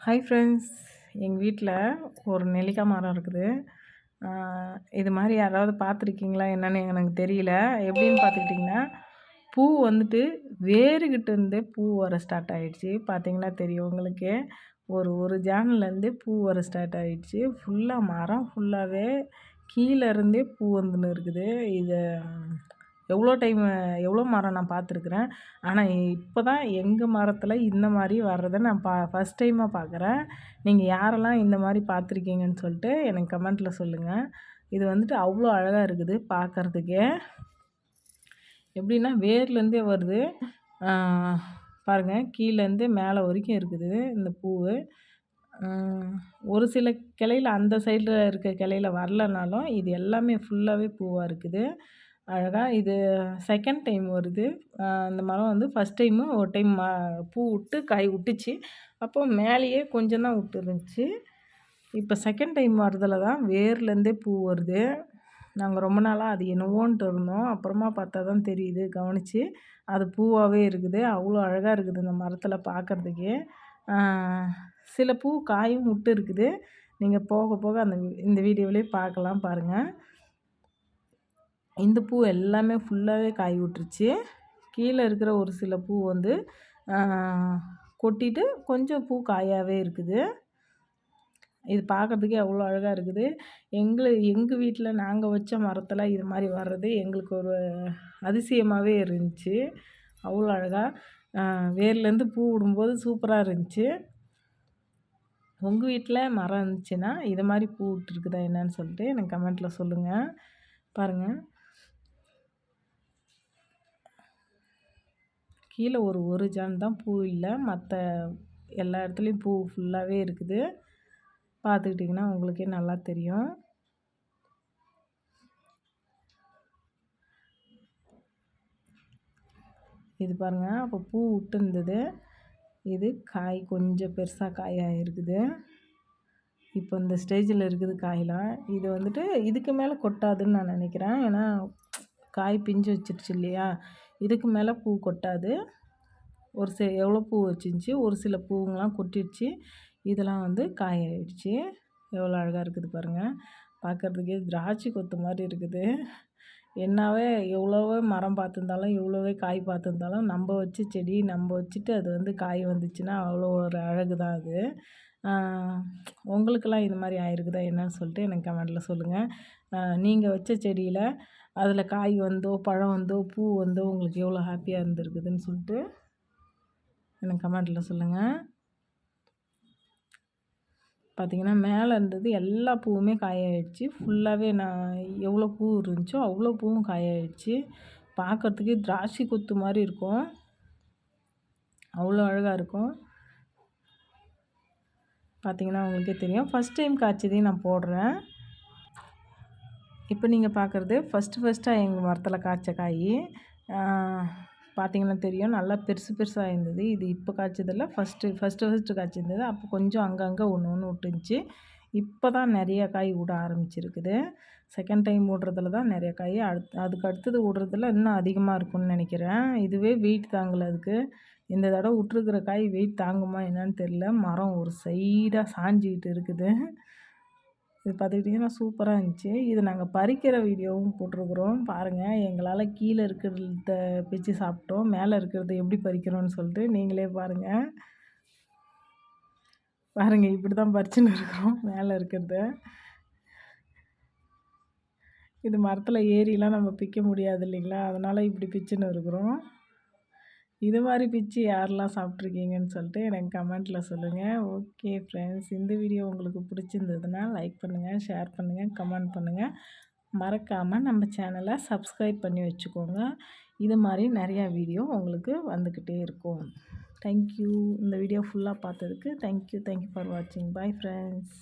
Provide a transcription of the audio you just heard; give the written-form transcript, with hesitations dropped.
Hi friends, எங்கள் வீட்டில் ஒரு நெல்லிக்காய் மரம் இருக்குது. இது மாதிரி யாராவது பார்த்துருக்கீங்களா என்னன்னு எனக்கு தெரியல. எப்படின்னு பார்த்துக்கிட்டிங்கன்னா, பூ வந்துட்டு வேருக்கிட்ட இருந்தே பூ வர ஸ்டார்ட் ஆகிடுச்சு. பார்த்தீங்கன்னா தெரியும் உங்களுக்கே. ஒரு ஒரு ஜான்லேருந்தே பூ வர ஸ்டார்ட் ஆகிடுச்சு. ஃபுல்லாக மரம் ஃபுல்லாகவே கீழே இருந்தே பூ வந்துன்னு இருக்குது. இதை எவ்வளோ மரம் நான் பார்த்துருக்குறேன். ஆனால் இப்போ தான் எங்கள் மரத்தில் இந்த மாதிரி வர்றதை நான் ஃபஸ்ட் டைமாக பார்க்குறேன். நீங்கள் யாரெல்லாம் இந்த மாதிரி பார்த்துருக்கீங்கன்னு சொல்லிட்டு எனக்கு கமெண்ட்டில் சொல்லுங்கள். இது வந்துட்டு அவ்வளோ அழகாக இருக்குது பார்க்குறதுக்கே. எப்படின்னா வேர்லேருந்தே வருது. பாருங்கள், கீழேருந்து மேலே வரைக்கும் இருக்குது இந்த பூ. ஒரு சில கிளையில் அந்த சைடில் இருக்க கிளையில் வரலனாலும் இது எல்லாமே ஃபுல்லாகவே பூவாக இருக்குது. அழகாக இது செகண்ட் டைம் வருது. அந்த மரம் வந்து ஃபஸ்ட் டைமு ஒரு டைம் பூ விட்டு காய் விட்டுச்சு. அப்போ மேலேயே கொஞ்சம் தான் விட்டுருந்துச்சு. இப்போ செகண்ட் டைம் வரதில் தான் வேர்லேருந்தே பூ வருது. நாங்கள் ரொம்ப நாளாக அது என்னவோன்ட்டு இருந்தோம். அப்புறமா பார்த்தா தான் தெரியுது, கவனித்து அது பூவாகவே இருக்குது. அவ்வளோ அழகாக இருக்குது இந்த மரத்தில் பார்க்குறதுக்கே. சில பூ காயும் விட்டு இருக்குது. நீங்கள் போக போக இந்த வீடியோவிலே பார்க்கலாம் பாருங்கள். இந்த பூ எல்லாமே ஃபுல்லாகவே காய் விட்டுருச்சு. கீழே இருக்கிற ஒரு சில பூ வந்து கொட்டிட்டு கொஞ்சம் பூ காயாகவே இருக்குது. இது பார்க்குறதுக்கே அவ்வளோ அழகாக இருக்குது. எங்கள் வீட்டில் நாங்கள் வச்ச மரத்தில் இது மாதிரி வர்றது எங்களுக்கு ஒரு அதிசயமாகவே இருந்துச்சு. அவ்வளோ அழகாக வேர்லேருந்து பூ விடும்போது சூப்பராக இருந்துச்சு. உங்கள் வீட்டில் மரம் இருந்துச்சுன்னா இது மாதிரி பூ விட்டுருக்குதா என்னன்னு சொல்லிட்டு எனக்கு கமெண்ட்டில் சொல்லுங்கள். பாருங்கள், கீழே ஒரு ஜான் தான் பூ இல்லை. மற்ற எல்லா இடத்துலையும் பூ ஃபுல்லாகவே இருக்குது. பார்த்துக்கிட்டிங்கன்னா உங்களுக்கே நல்லா தெரியும். இது பாருங்கள், அப்போ பூ விட்டு இருந்தது. இது காய் கொஞ்சம் பெருசாக காயாக இருக்குது. இப்போ இந்த ஸ்டேஜில் இருக்குது காயெலாம். இது வந்துட்டு இதுக்கு மேலே கொட்டாதுன்னு நான் நினைக்கிறேன். ஏன்னா காய் பிஞ்சு வச்சிருச்சு இல்லையா, இதுக்கு மேலே பூ கொட்டாது. எவ்வளோ பூ வச்சிருந்துச்சி, ஒரு சில பூங்கெலாம் கொட்டிடுச்சு. இதெல்லாம் வந்து காய் ஆகிடுச்சு. எவ்வளோ அழகாக இருக்குது பாருங்கள். பார்க்குறதுக்கே திராட்சை கொத்து மாதிரி இருக்குது. என்னாவே எவ்வளோவே மரம் பார்த்துருந்தாலும் எவ்வளோவே காய் பார்த்துருந்தாலும் நம்ம வச்ச செடி நம்ம வச்சுட்டு அது வந்து காய் வந்துச்சுன்னா அவ்வளோ ஒரு அழகு தான் அது. உங்களுக்கெல்லாம் இது மாதிரி ஆயிருக்குதா என்னன்னு சொல்லிட்டு எனக்கு கமெண்ட்டில் சொல்லுங்கள். நீங்கள் வச்ச செடியில் அதில் காய் வந்தோ பழம் வந்தோ பூ வந்தோ உங்களுக்கு எவ்வளோ ஹாப்பியாக இருந்திருக்குதுன்னு சொல்லிட்டு எனக்கு கமெண்ட்டில் சொல்லுங்கள். பார்த்திங்கன்னா மேலே இருந்தது எல்லா பூவுமே காயாகிடுச்சு. ஃபுல்லாகவே நான் எவ்வளோ பூ இருந்துச்சோ அவ்வளோ பூவும் காயாகிடுச்சு. பார்க்குறதுக்கே திராட்சை கொத்து மாதிரி இருக்கும். அவ்வளோ அழகாக இருக்கும். பார்த்திங்கன்னா உங்களுக்கே தெரியும். ஃபஸ்ட் டைம் காய்ச்சதையும் நான் போடுறேன். இப்போ நீங்கள் பார்க்குறது ஃபஸ்ட்டாக எங்கள் மரத்தில் காய்ச்ச காய். பார்த்திங்கன்னா தெரியும், நல்லா பெருசு பெருசாக இருந்தது. இது இப்போ காய்ச்சதில்ல, ஃபஸ்ட்டு காய்ச்சிருந்தது. அப்போ கொஞ்சம் அங்கங்கே ஒன்று விட்டுருந்துச்சி. இப்போ தான் நிறைய காய் விட ஆரம்பிச்சிருக்குது. செகண்ட் டைம் விடுறதுல தான் நிறைய காய். அதுக்கு அடுத்தது விடுறதுல இன்னும் அதிகமாக இருக்கும்னு நினைக்கிறேன். இதுவே வெயிட் தாங்கலை அதுக்கு. இந்த தடவை விட்ருக்கிற காய் வெயிட் தாங்குமா என்னன்னு தெரியல. மரம் ஒரு சைடாக சாஞ்சிக்கிட்டு இருக்குது. இது பார்த்துக்கிட்டிங்கன்னா சூப்பராக இருந்துச்சு. இது நாங்கள் பறிக்கிற வீடியோவும் போட்டிருக்குறோம். பாருங்கள், எங்களால் கீழே இருக்கிறத பிச்சு சாப்பிட்டோம். மேலே இருக்கிறத எப்படி பறிக்கிறோன்னு சொல்லிட்டு நீங்களே பாருங்கள். இப்படி தான் பறிச்சுன்னு இருக்கிறோம் மேலே இருக்கிறத. இது மரத்தில் ஏறிலாம் நம்ம பிக்க முடியாது இல்லைங்களா, அதனால் இப்படி பிச்சுன்னு இருக்கிறோம். இது மாதிரி பிச்சு யாரெல்லாம் சாப்பிட்ருக்கீங்கன்னு சொல்லிட்டு எனக்கு கமெண்ட்டில் சொல்லுங்கள். ஓகே ஃப்ரெண்ட்ஸ், இந்த வீடியோ உங்களுக்கு பிடிச்சிருந்ததுன்னா லைக் பண்ணுங்கள், ஷேர் பண்ணுங்கள், கமெண்ட் பண்ணுங்கள். மறக்காமல் நம்ம சேனலை சப்ஸ்கிரைப் பண்ணி வச்சுக்கோங்க. இது மாதிரி நிறையா வீடியோ உங்களுக்கு வந்துக்கிட்டே இருக்கும். தேங்க்யூ. இந்த வீடியோ ஃபுல்லாக பார்த்ததுக்கு தேங்க்யூ ஃபார் வாட்சிங். Bye friends.